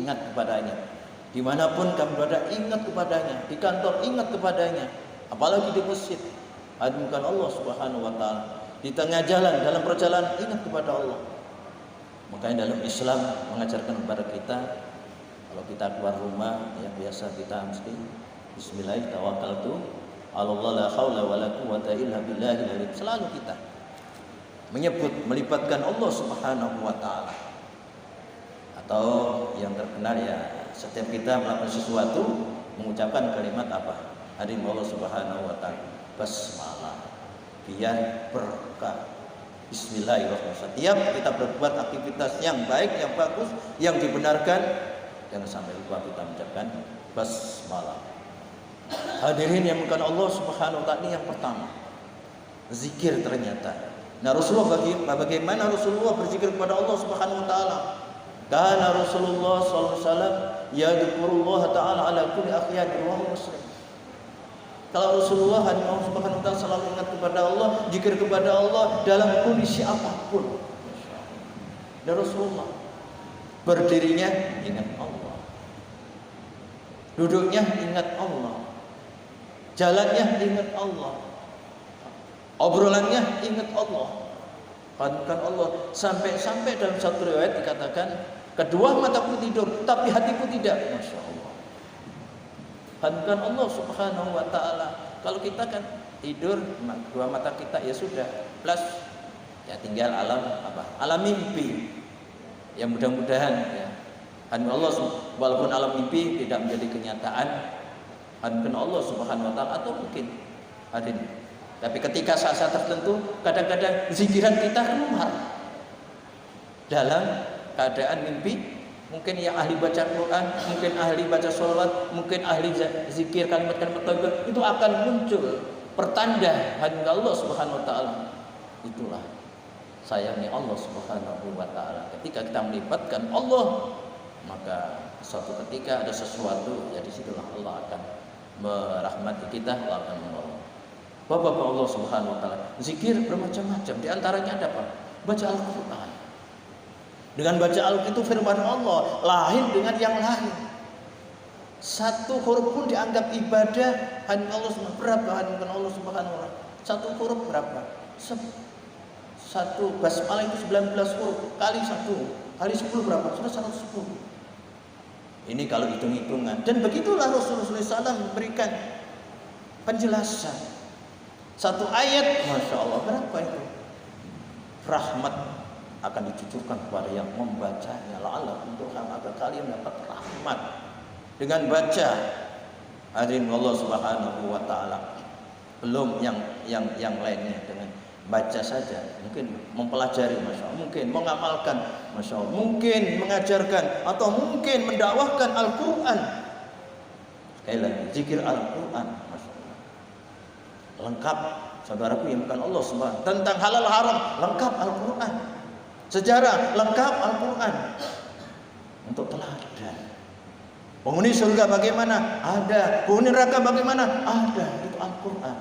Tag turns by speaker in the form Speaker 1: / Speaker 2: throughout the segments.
Speaker 1: ingat kepadanya. Dimanapun kamu berada, ingat kepadanya. Di kantor, ingat kepadanya. Apalagi di masjid, agungkan Allah Subhanahu wa Ta'ala. Di tengah jalan, dalam perjalanan, ingat kepada Allah. Makanya dalam Islam mengajarkan kepada kita, kalau kita keluar rumah, yang biasa kita mesti Bismillah, tawakkaltu 'ala Allah, la haula wala quwwata illa billahi. Selalu kita menyebut, melibatkan Allah Subhanahu wa Ta'ala. Atau yang terkenal ya, setiap kita melakukan sesuatu mengucapkan kalimat apa? Hadirin Allah Subhanahu wa Ta'ala, basmalah, biar berkah. Bismillahirrahmanirrahim. Setiap kita berbuat aktivitas yang baik, yang bagus, yang dibenarkan, jangan sampai lupa kita mengucapkan basmalah. Hadirin yang bukan Allah Subhanahu wa Ta'ala, ini yang pertama, zikir ternyata. Nah, Rasulullah bagaimana Rasulullah berzikir kepada Allah Subhanahu wa Ta'ala? Karena Rasulullah sallallahu alaihi wasallam yadhkurullah ta'ala ala kulli akhyani wa muslim. Kalau Rasulullah Subhanahu wa Ta'ala selalu ingat kepada Allah, zikir kepada Allah dalam kondisi apapun. Dan Rasulullah berdirinya ingat Allah, duduknya ingat Allah, jalannya ingat Allah, obrolannya ingat Allah. Hadkan Allah, sampai dalam satu riwayat dikatakan, kedua mataku tidur tapi hatiku tidak. Masya Allah. Hadkan Allah Subhanahu wa Ta'ala. Kalau kita kan tidur, dua mata kita ya sudah, plus ya tinggal alam apa? Alam mimpi. Ya mudah-mudahan ya. Hadkan Allah, walaupun alam mimpi tidak menjadi kenyataan, hadkan Allah Subhanahu wa Ta'ala, atau mungkin hadirin. Tapi ketika saat-saat tertentu, kadang-kadang zikiran kita keluar dalam keadaan mimpi. Mungkin yang ahli baca Quran, mungkin ahli baca sholawat, mungkin ahli zikir kalimat-kalimat tauhid, itu akan muncul pertanda hadirat Allah Subhanahu wa Ta'ala. Itulah sayangnya Allah Subhanahu wa Ta'ala. Ketika kita melibatkan Allah, maka suatu ketika ada sesuatu, ya disitulah Allah akan merahmati kita, Allah akan menolong. Bapak-bapak Allah Subhanahu wa Ta'ala, zikir bermacam-macam. Di antaranya ada apa? Baca Al-Quran. Dengan baca Al-Quran itu firman Allah, lain dengan yang lain. Satu huruf pun dianggap ibadah. Hanya Allah Subhanahu wa Ta'ala. Berapa hanya Allah Subhanahu wa Ta'ala? Satu huruf berapa? Satu basmalah itu 19 huruf. Kali 1, kali 10 berapa? Sudah 110. Ini kalau hitung-hitungan. Dan begitulah Rasulullah SAW memberikan penjelasan. Satu ayat, Masya Allah, berapa itu? Rahmat akan dicucurkan kepada yang membacanya. La'allakum turhamun, agar kalian dapat rahmat dengan baca. Hadirin Allah Subhanahu wa Ta'ala. Belum yang lainnya, dengan baca saja, mungkin mempelajari, Masya Allah, mungkin mengamalkan, Masya Allah, mungkin mengajarkan, atau mungkin mendakwahkan Al-Quran. Sekali lagi, zikir Al-Quran, Masya Allah, lengkap. Saudaraku yang bukan Allah Subhanahu, tentang halal haram lengkap Al-Quran, sejarah lengkap Al-Quran, untuk teladan. Penghuni surga bagaimana? Ada. Penghuni neraka bagaimana? Ada. Itu Al-Quran.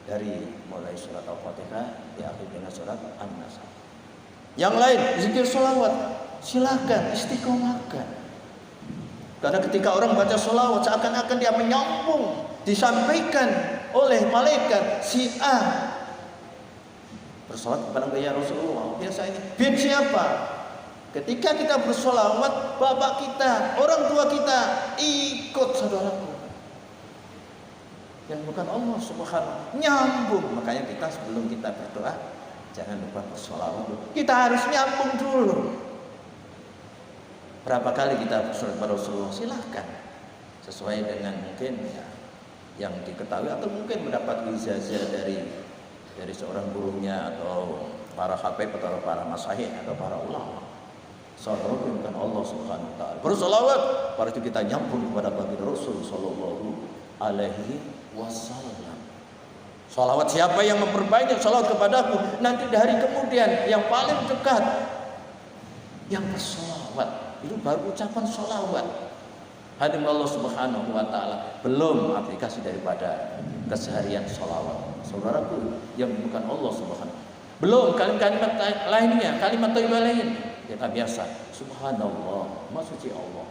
Speaker 1: Dari mulai surat Al-Fatihah diakhiri dengan surat An-Nas. Yang lain zikir sholawat, silakan istiqomahkan. Karena ketika orang baca sholawat, seakan-akan dia menyambung, disampaikan oleh malaikat si A bersolawat kepada ya Rasulullah. Biasanya bin siapa? Ketika kita bersolawat, bapak kita, orang tua kita ikut, saudaraku. Yang bukan Allah Subhanahu, nyambung. Makanya kita sebelum kita berdoa, jangan lupa bersolawat. Kita harus nyambung dulu. Berapa kali kita bersolawat kepada Rasulullah? Silahkan, sesuai dengan mungkin ya, yang diketahui, atau mungkin mendapat ijazah dari seorang gurunya, atau para habib, atau para masyayikh, atau para ulama. Saudara bukan Allah Subhanahu wa Ta'ala. Bersolawat, pada itu kita nyambung kepada baginda Rasul sallallahu alaihi wasallam. Salawat, siapa yang memperbanyak salawat kepadaku, nanti di hari kemudian yang paling dekat yang bersolawat, itu baru ucapan solawat. Hadirin Allah Subhanahu wa Ta'ala, belum aplikasi daripada keseharian solawat. Saudaraku yang bukan Allah Subhanahu, belum kalimat lainnya, kalimat thayyibah lain. Kita biasa Subhanallah, Maha Suci Allah,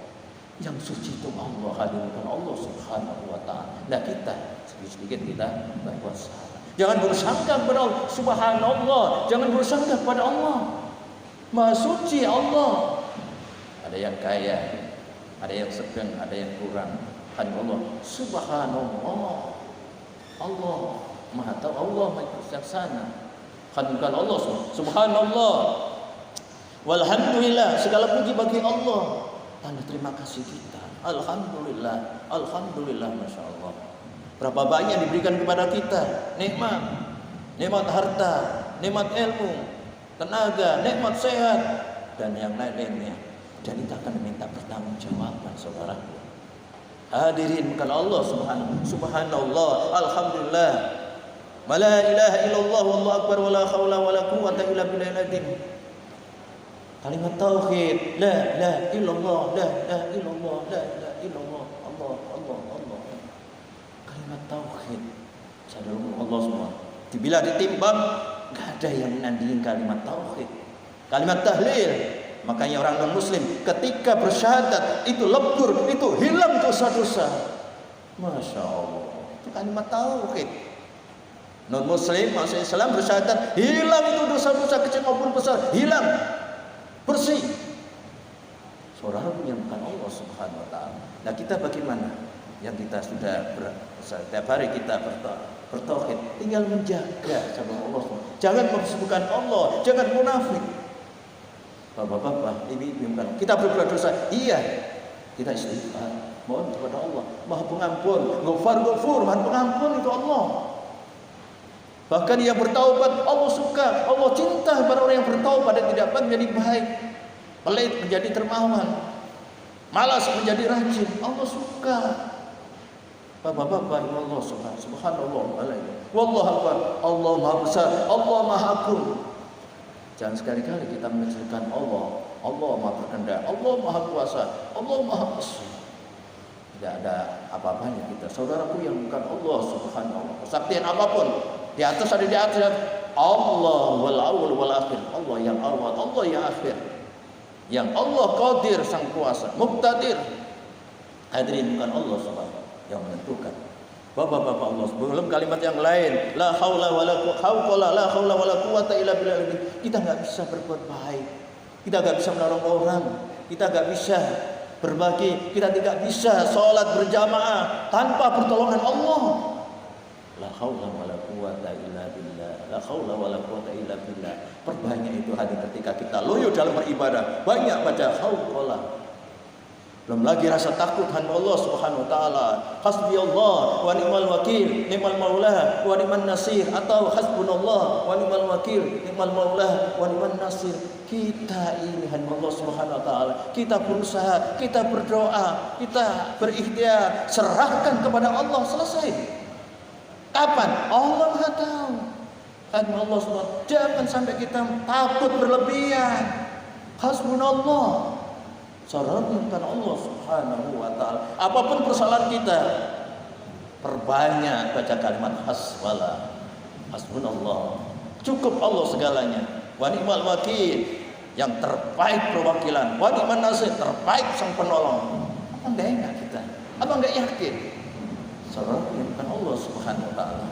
Speaker 1: Yang suci itu Allah, hadirkan Allah Subhanahu wa taala. Nah, kita sedikit kita berbuat salah. Jangan bersangka kepada Allah Subhanallah, jangan bersangka kepada Allah. Maha suci Allah. Ada yang kaya, ada yang sedang, ada yang kurang. Hanya Allah Subhanallah. Allah Maha tahu, Allah Maha bijaksana. Hadirkan Allah Subhanallah. Walhamdulillah, segala puji bagi Allah. Tanda terima kasih kita. Alhamdulillah, alhamdulillah, masya Allah. Berapa banyak diberikan kepada kita nikmat, nikmat harta, nikmat ilmu, tenaga, nikmat sehat, dan yang lain-lainnya. Dan kita akan minta pertanggungjawaban, saudaraku. Hadirin bukan Allah subhanallah, alhamdulillah. La ilaha illallah, wallahu akbar, wala haula wala quwwata illa billahil. Kalimat tauhid, la ilaha illallah, la ilaha illallah, la ilaha illallah, Allah, Allah, Allah. Kalimat tauhid. Saudara Allah semua. Bila ditimbang, enggak ada yang menandingi kalimat tauhid. Kalimat tahlil. Makanya orang non muslim ketika bersyahadat itu lebur, itu hilang dosa-dosa. Masya Allah. Itu kalimat tauhid. Non muslim, maksudnya Islam bersyahadat, hilang itu dosa-dosa kecil maupun besar, hilang. Bersih. Saudara punya bukan Allah Subhanahu wa taala. Nah, kita bagaimana? Yang kita sudah setiap hari kita bertauhid, tinggal menjaga sama Allah. Jangan memsibukkan Allah, jangan munafik. Bapak-bapak, ibu-ibu, kita berbuat dosa, iya. Kita istighfar, mohon kepada Allah, Maha Pengampun, Ghafur, Maha Pengampun itu Allah. Bahkan yang bertaubat Allah suka, Allah cinta kepada orang yang bertaubat dan tidak baik menjadi baik, pelit menjadi dermawan, malas menjadi rajin. Allah suka. Bapak-bapak, Allah subhanallah alaihi. Wallahu akbar. Allah Maha besar, Allah Maha agung. Jangan sekali-kali kita mengecilkan Allah. Allah Maha berkehendak, Allah Maha kuasa, Allah Maha besar. Tidak ada apa-apanya kita. Saudaraku yang bukan Allah subhanallah. Kesaktian apapun. Di atas ada di atas Allah wal awal wal akhir. Allah yang awal, Allah yang akhir. Yang Allah qadir sang kuasa, muqtadir. Hadirin bukan Allah subhanahu yang menentukan. Bapak-bapak Allah, belum kalimat yang lain, la haula wala quwwata illa billah. Kita enggak bisa berbuat baik. Kita enggak bisa menolong orang. Kita enggak bisa berbagi, kita tidak bisa sholat berjamaah tanpa pertolongan Allah. La haula wala quwwata illa billah. La haula wala quwwata illa billah. Perbanyak itu hadir ketika kita loyo dalam beribadah. Banyak baca haula. Belum lagi rasa takut hanya Allah Subhanahu wa taala. Hasbi Allah wa ni'mal wakil, ni'mal maula wa ni'man nasir, atau hasbunallah wa ni'mal wakil, ni'mal maula wa ni'man nasir. Kita ini hanya Allah Subhanahu wa taala. Kita berusaha, kita berdoa, kita berikhtiar, serahkan kepada Allah, selesai. Kapan? Allah Maha tahu. Hanya Allah Subhanahu. Jangan sampai kita takut berlebihan. Hasbunallah. Sarankan Allah Subhanahu wa taala. Apapun kesalahan kita, perbanyak baca kalimat hasbunallah. Cukup Allah segalanya. Wa ni'mal wakil, yang terbaik perwakilan. Wa ni'man nasir, terbaik sang penolong. Apa enggak enak kita? Apa enggak yakin? Sarankan Allah Subhanahu wa taala.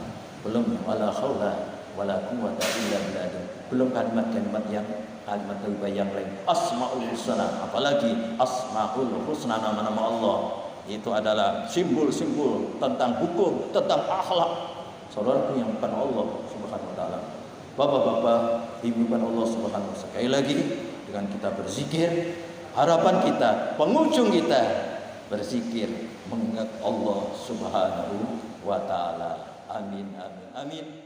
Speaker 1: Belum wala haula wala quwwata illa billah. Belum kalimat-kalimat yang kalimat tauhid yang lain, Asmaul Husna, apalagi Asmaul Husna, nama-nama Allah itu adalah simbol-simbol tentang hukum, tentang akhlak. Saudaraku yang bukan Allah Subhanahu wa taala. Bapak-bapak, ibu bukan Allah Subhanahu wa taala. Sekali lagi dengan kita berzikir, harapan kita, pengunjung kita berzikir mengingat Allah Subhanahu wa taala. Amin amin amin.